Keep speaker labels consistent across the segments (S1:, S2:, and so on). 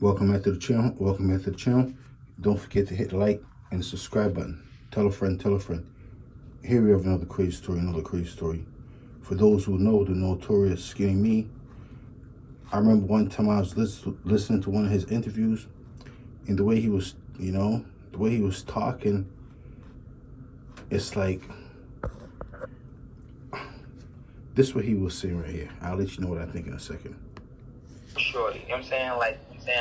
S1: Welcome back to the channel. Welcome back to the channel. Don't forget to hit the like and the subscribe button. Tell a friend, tell a friend. Here we have another crazy story, For those who know the notorious Skinny Me, I remember one time I was listening to one of his interviews, and the way he was, the way he was talking, it's like, this is what he was saying right here. I'll let you know what I think in a second.
S2: Shorty, you know what I'm saying?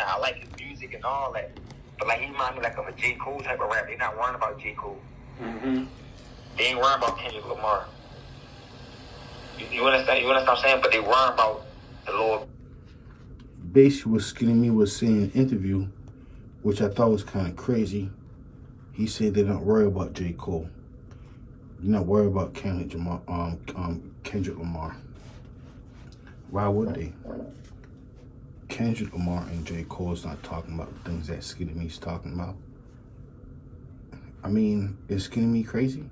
S2: I like his music and all that. But like he reminds me like of a J. Cole type of rap. They're not worrying about J. Cole. Mm-hmm. They ain't worrying about Kendrick Lamar. You understand? You understand what I'm saying? But they worrying about the Lord.
S1: Basically, what Skinny Me was saying in an interview, which I thought was kind of crazy, he said they're not worried about J. Cole. They're not worried about Kendrick Lamar. Why would they? Kendrick Lamar and J. Cole is not talking about the things that Skinny Me's talking about. I mean, is Skinny Me crazy?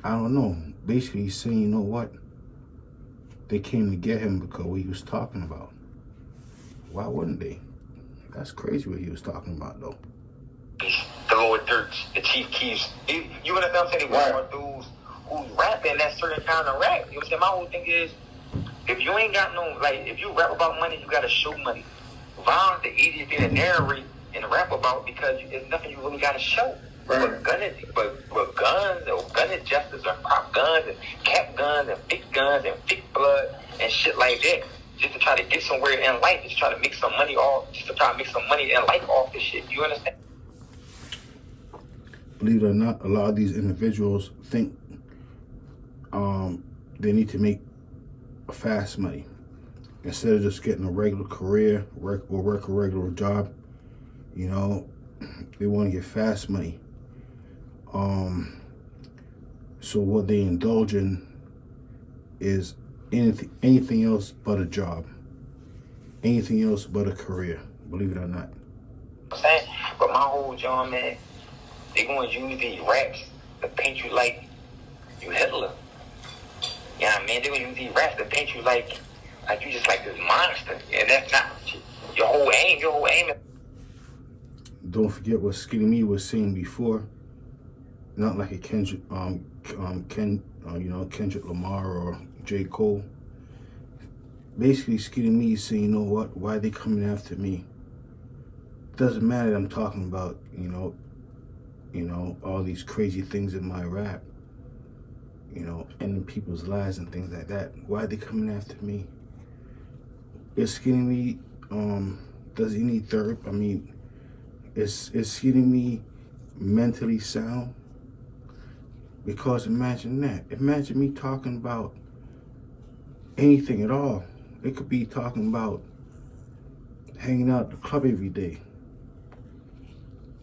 S1: I don't know. Basically, he's saying, you know what? They came to get him because what he was talking about. Why wouldn't they? That's crazy what he was talking about, though.
S2: The Lord Durks, the Chief Keefs. You understand what I'm saying? They worry about dudes who's rapping that certain kind of rap. You know what I'm saying? My whole thing is, if you ain't got no, like, if you rap about money, you gotta show money. Violence the easiest thing to narrate and rap about because it's nothing you really gotta show. Right. But guns or gun injustice or prop guns and cap guns and fake blood and shit like that, just to try to get somewhere in life, just try to make some money in life off this shit. You understand?
S1: Believe it or not, a lot of these individuals think they need to make fast money instead of just getting a regular career or work a regular job. They want to get fast money. So what they indulge in is anything else but a job, anything else but a career. Believe it or not.
S2: I'm saying, but my whole job, man, they gonna use these raps to paint you like you Hitler. Yeah, man, they gonna use these raps to paint you like you just like this monster, and that's not your whole aim. Your whole aim.
S1: Don't forget what Skinny Me was saying before. Not like a Kendrick Lamar or J. Cole. Basically, Skinny Me is saying, you know what? Why are they coming after me? Doesn't matter that I'm talking about, all these crazy things in my rap. Ending people's lives and things like that. Why are they coming after me? Is Skinny Me, does he need therapy? I mean, is Skinny Me mentally sound? Because imagine that. Imagine me talking about anything at all. It could be talking about hanging out at the club every day.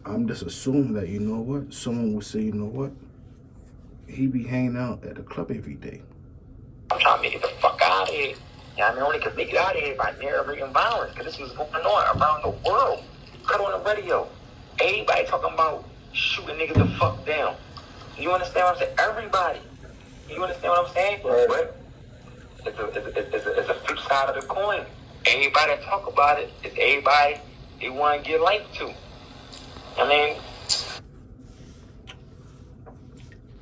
S1: I'm just assuming that, you know what? Someone would say, you know what? He be hanging out at the club every day.
S2: I'm trying to make it the fuck out of here. Yeah, I mean, only could make it out of here by narrating violence, because this was going on around the world. Cut on the radio. Everybody talking about shooting niggas the fuck down. You understand what I'm saying? Everybody. You understand what I'm saying? Right. But it's a flip side of the coin. Everybody that talk about it is everybody they want to give life to.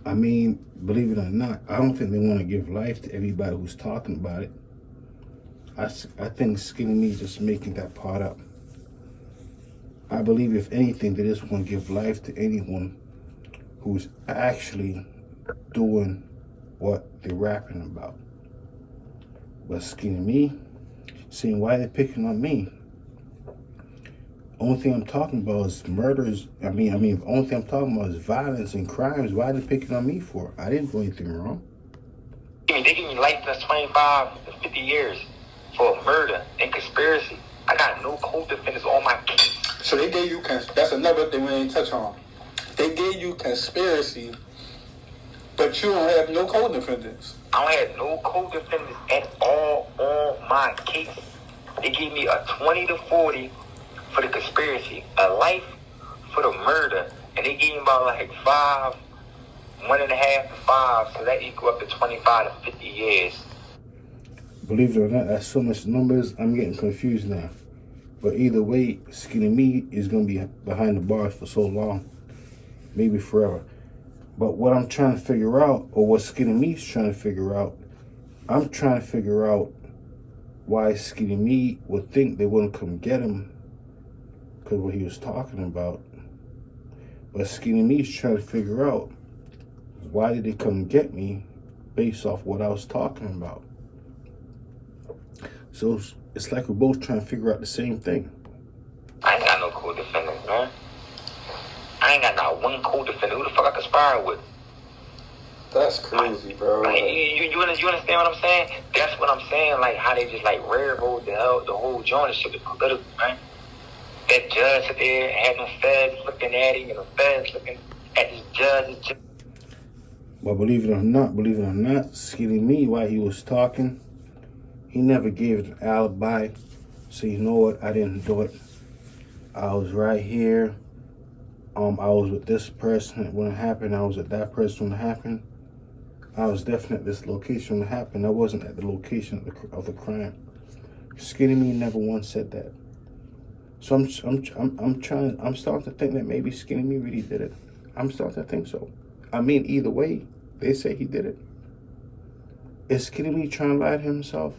S1: I mean, believe it or not, I don't think they want to give life to everybody who's talking about it. I think Skinny Me is just making that part up. I believe, if anything, they just want to give life to anyone who's actually doing what they're rapping about. But Skinny Me, saying why they're picking on me. Only thing I'm talking about is murders. The only thing I'm talking about is violence and crimes. Why are they picking on me for? I didn't do anything wrong.
S2: They give me life that's 25 to 50 years for murder and conspiracy. I got no co-defendants on my case.
S3: So they gave you, that's another thing we ain't touch on. They gave you conspiracy, but you don't have no co-defendants.
S2: I don't have no co-defendants at all on my case. They gave me a 20 to 40 for the conspiracy, a life for the murder, and they gave me about like 1.5 to 5, so that equal up to 25 to 50 years.
S1: Believe it or not, that's so much numbers, I'm getting confused now. But either way, Skinny Me is going to be behind the bars for so long, maybe forever. But what I'm trying to figure out, or what Skinny Me's trying to figure out, I'm trying to figure out why Skinny Me would think they wouldn't come get him because what he was talking about. But Skinny Me's trying to figure out, why did they come get me based off what I was talking about? So it's like we're both trying to figure out the same thing.
S2: I ain't got no co-defendant, man. I ain't got not one co-defendant. Who the fuck I conspire with?
S3: That's crazy, bro.
S2: Like, you understand what I'm saying? That's what I'm saying. Like how they just like railroad the whole joint and shit was political, man. That judge sit there and had them feds looking at him and the feds looking at this judge.
S1: But believe it or not, Skinny Me, while he was talking, he never gave it an alibi. So you know what? I didn't do it. I was right here. I was with this person when it happened. I was at that person when it happened. I was definitely at this location when it happened. I wasn't at the location of the crime. Skinny Me never once said that. So I'm starting to think that maybe Skinny Me really did it. I'm starting to think so. I mean, either way, they say he did it. Is Skinny Me trying to lie to himself?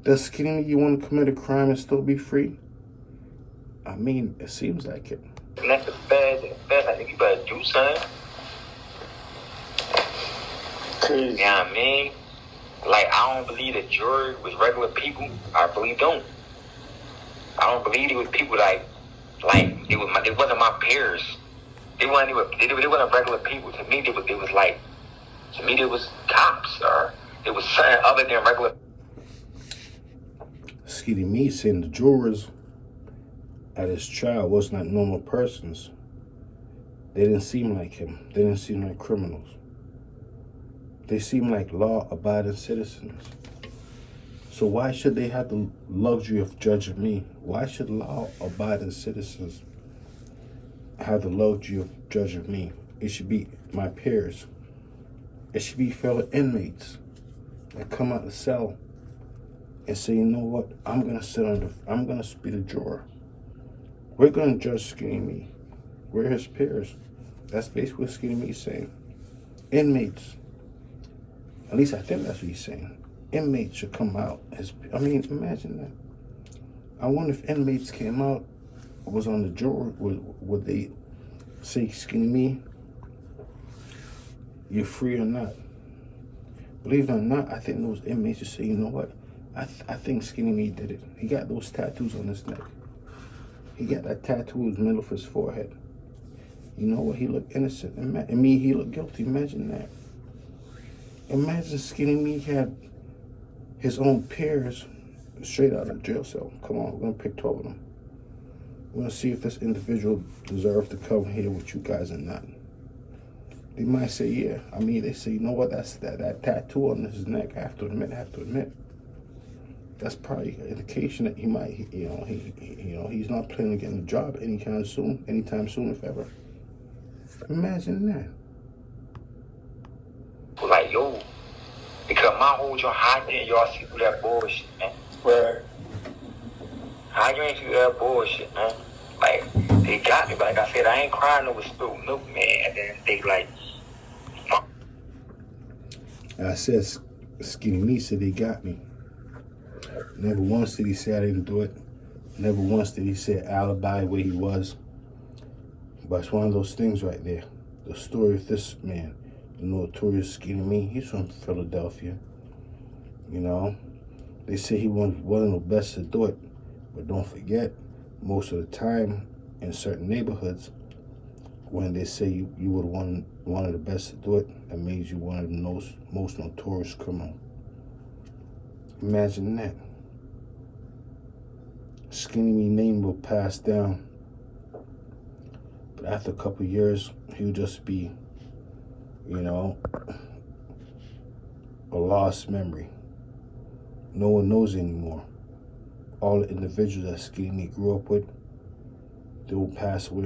S1: Does Skinny Me want to commit a crime and still be free? I mean, it seems like it.
S2: And that's the feds, and the feds, I think you better do something.
S3: Crazy.
S2: You know what I mean? Like, I don't believe the jury was regular people. I really don't. I don't believe it was people like they wasn't my peers. They wasn't regular people. To me, they was cops, or it was something other than regular.
S1: Skinny Me saying the jurors at his trial was not normal persons. They didn't seem like him. They didn't seem like criminals. They seem like law-abiding citizens. So why should they have the luxury of judging me? Why should law-abiding citizens have the luxury of judging me? It should be my peers. It should be fellow inmates that come out the cell and say, you know what? I'm gonna be the juror. We're gonna judge Skinny Me. We're his peers. That's basically what Skinny Me is saying. Inmates. At least I think that's what he's saying. Inmates should come out. Imagine that. I wonder if inmates came out, was on the jury, would they say, Skinny Me, you're free or not? Believe it or not, I think those inmates would say, you know what? I think Skinny Me did it. He got those tattoos on his neck. He got that tattoo in the middle of his forehead. You know what? He looked innocent. And me, he looked guilty. Imagine that. Imagine Skinny Me had his own peers straight out of the jail cell. Come on, we're going to pick 12 of them. We're going to see if this individual deserves to come here with you guys or not. They might say, yeah. They say, you know what? That's that tattoo on his neck. I have to admit. That's probably an indication that he might, he's not planning on getting a job anytime soon, if ever. Imagine that.
S2: Like, yo, because my whole joint, how did y'all see through that bullshit, man?
S3: Right.
S2: How you ain't see through that bullshit, man? Like, they got me, but like I said, I ain't crying over spilled milk, man. And then they like,
S1: I said, Skinny Me said they got me. Never once did he say I didn't do it. Never once did he say alibi where he was. But it's one of those things right there. The story of this man, the notorious Skinny Me, he's from Philadelphia. You know, they say he wasn't the best to do it. But don't forget, most of the time in certain neighborhoods, when they say you were one of the best to do it, that means you're one of the most notorious criminal. Imagine that. Skinny Me name will pass down. But after a couple of years, he'll just be, a lost memory. No one knows anymore. All the individuals that Skinny Me grew up with, they will pass away.